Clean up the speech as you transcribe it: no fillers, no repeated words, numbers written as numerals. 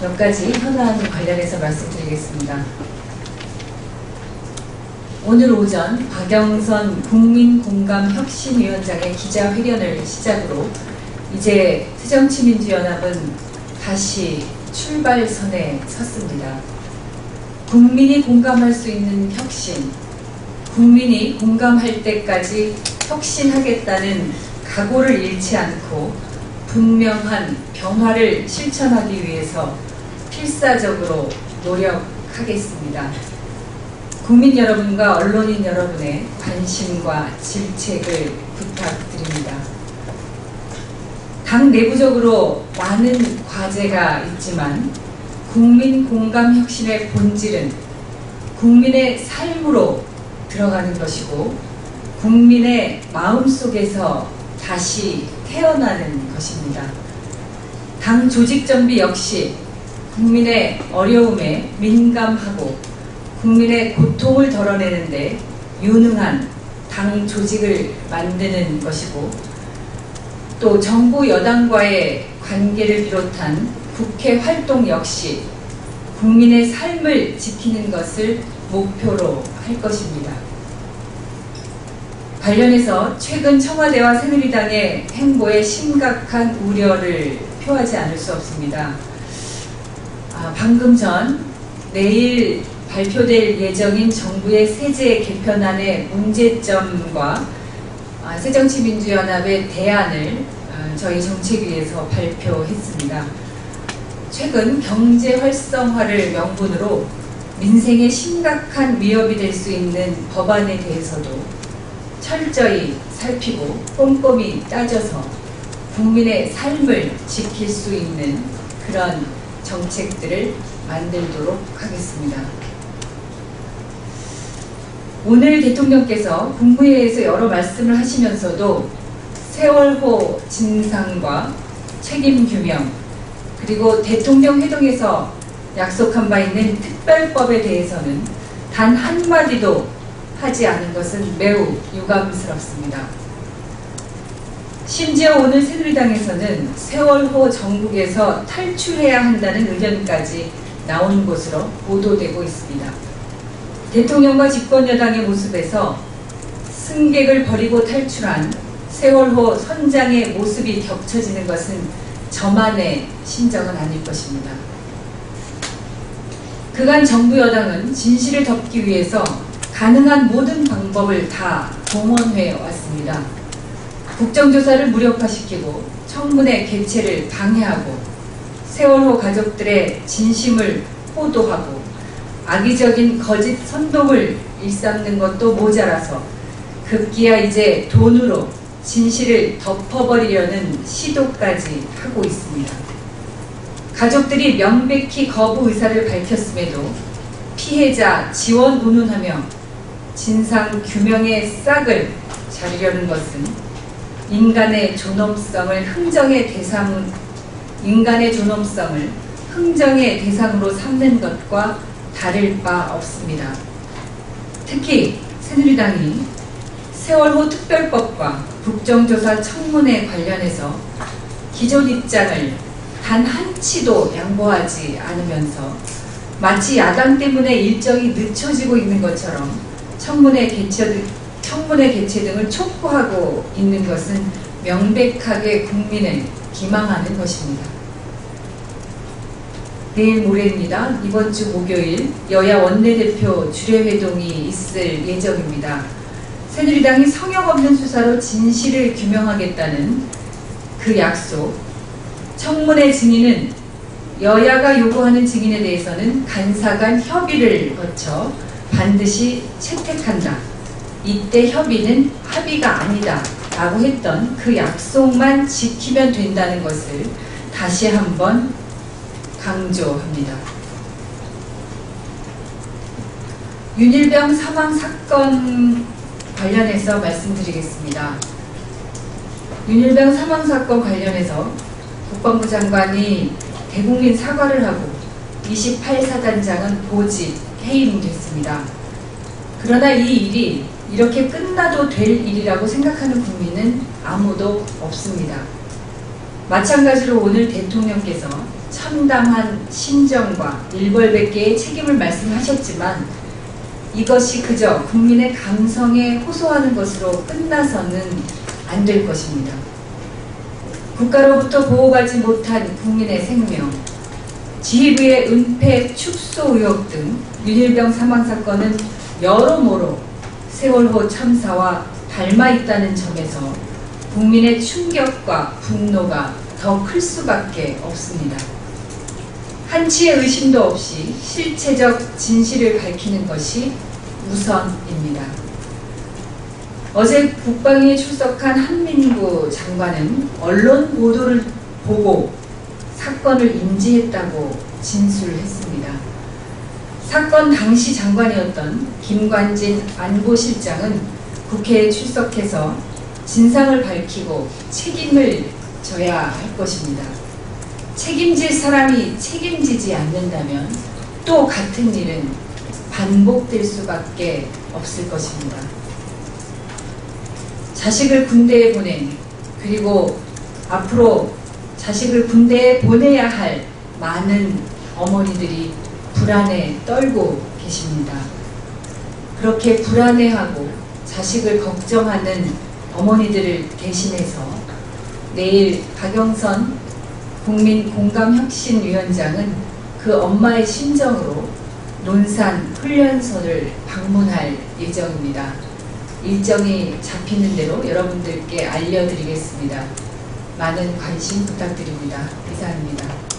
몇 가지 현안 관련해서 말씀드리겠습니다. 오늘 오전 박영선 국민공감혁신위원장의 기자회견을 시작으로 이제 새정치민주연합은 다시 출발선에 섰습니다. 국민이 공감할 수 있는 혁신, 국민이 공감할 때까지 혁신하겠다는 각오를 잃지 않고 분명한 변화를 실천하기 위해서 필사적으로 노력하겠습니다. 국민 여러분과 언론인 여러분의 관심과 질책을 부탁드립니다. 당 내부적으로 많은 과제가 있지만 국민 공감 혁신의 본질은 국민의 삶으로 들어가는 것이고 국민의 마음속에서 다시 태어나는 것입니다. 당 조직 정비 역시 국민의 어려움에 민감하고 국민의 고통을 덜어내는데 유능한 당 조직을 만드는 것이고 또 정부 여당과의 관계를 비롯한 국회 활동 역시 국민의 삶을 지키는 것을 목표로 할 것입니다. 관련해서 최근 청와대와 새누리당의 행보에 심각한 우려를 표하지 않을 수 없습니다. 방금 전 내일 발표될 예정인 정부의 세제 개편안의 문제점과 새정치민주연합의 대안을 저희 정책위에서 발표했습니다. 최근 경제 활성화를 명분으로 민생에 심각한 위협이 될 수 있는 법안에 대해서도 철저히 살피고 꼼꼼히 따져서 국민의 삶을 지킬 수 있는 그런 정책들을 만들도록 하겠습니다. 오늘 대통령께서 국무회의에서 여러 말씀을 하시면서도 세월호 진상과 책임 규명 그리고 대통령 회동에서 약속한 바 있는 특별법에 대해서는 단 한마디도 하지 않은 것은 매우 유감스럽습니다. 심지어 오늘 새누리당에서는 세월호 정국에서 탈출해야 한다는 의견까지 나온 것으로 보도되고 있습니다. 대통령과 집권여당의 모습에서 승객을 버리고 탈출한 세월호 선장의 모습이 겹쳐지는 것은 저만의 심정은 아닐 것입니다. 그간 정부 여당은 진실을 덮기 위해서 가능한 모든 방법을 다 동원해 왔습니다. 국정조사를 무력화시키고 청문회 개최를 방해하고 세월호 가족들의 진심을 호도하고 악의적인 거짓 선동을 일삼는 것도 모자라서 급기야 이제 돈으로 진실을 덮어버리려는 시도까지 하고 있습니다. 가족들이 명백히 거부 의사를 밝혔음에도 피해자 지원 운운하며 진상 규명의 싹을 자르려는 것은 인간의 존엄성을 흥정의 대상으로 삼는 것과 다를 바 없습니다. 특히 새누리당이 세월호 특별법과 국정조사 청문회 관련해서 기존 입장을 단 한치도 양보하지 않으면서 마치 야당 때문에 일정이 늦춰지고 있는 것처럼 청문회 개최 등을 촉구하고 있는 것은 명백하게 국민을 기망하는 것입니다. 내일 모레입니다. 이번 주 목요일 여야 원내대표 주례회동이 있을 예정입니다. 새누리당이 성역 없는 수사로 진실을 규명하겠다는 그 약속, 청문회 증인은 여야가 요구하는 증인에 대해서는 간사간 협의를 거쳐 반드시 채택한다. 이때 협의는 합의가 아니다 라고 했던 그 약속만 지키면 된다는 것을 다시 한번 강조합니다. 윤일병 사망 사건 관련해서 말씀드리겠습니다. 윤일병 사망 사건 관련해서 국방부 장관이 대국민 사과를 하고 28사단장은 보직 해임됐습니다. 그러나 이 일이 이렇게 끝나도 될 일이라고 생각하는 국민은 아무도 없습니다. 마찬가지로 오늘 대통령께서 참담한 심정과 일벌백계의 책임을 말씀하셨지만 이것이 그저 국민의 감성에 호소하는 것으로 끝나서는 안 될 것입니다. 국가로부터 보호받지 못한 국민의 생명, 지휘부의 은폐 축소 의혹 등 윤일병 사망 사건은 여러모로 세월호 참사와 닮아 있다는 점에서 국민의 충격과 분노가 더 클 수밖에 없습니다. 한치의 의심도 없이 실체적 진실을 밝히는 것이 우선입니다. 어제 국방위에 출석한 한민구 장관은 언론 보도를 보고 사건을 인지했다고 진술했습니다. 사건 당시 장관이었던 김관진 안보실장은 국회에 출석해서 진상을 밝히고 책임을 져야 할 것입니다. 책임질 사람이 책임지지 않는다면 또 같은 일은 반복될 수밖에 없을 것입니다. 자식을 군대에 보낸, 그리고 앞으로 자식을 군대에 보내야 할 많은 어머니들이 불안에 떨고 계십니다. 그렇게 불안해하고 자식을 걱정하는 어머니들을 대신해서 내일 박영선 국민공감혁신위원장은 그 엄마의 심정으로 논산 훈련소를 방문할 예정입니다. 일정이 잡히는 대로 여러분들께 알려드리겠습니다. 많은 관심 부탁드립니다. 이상입니다.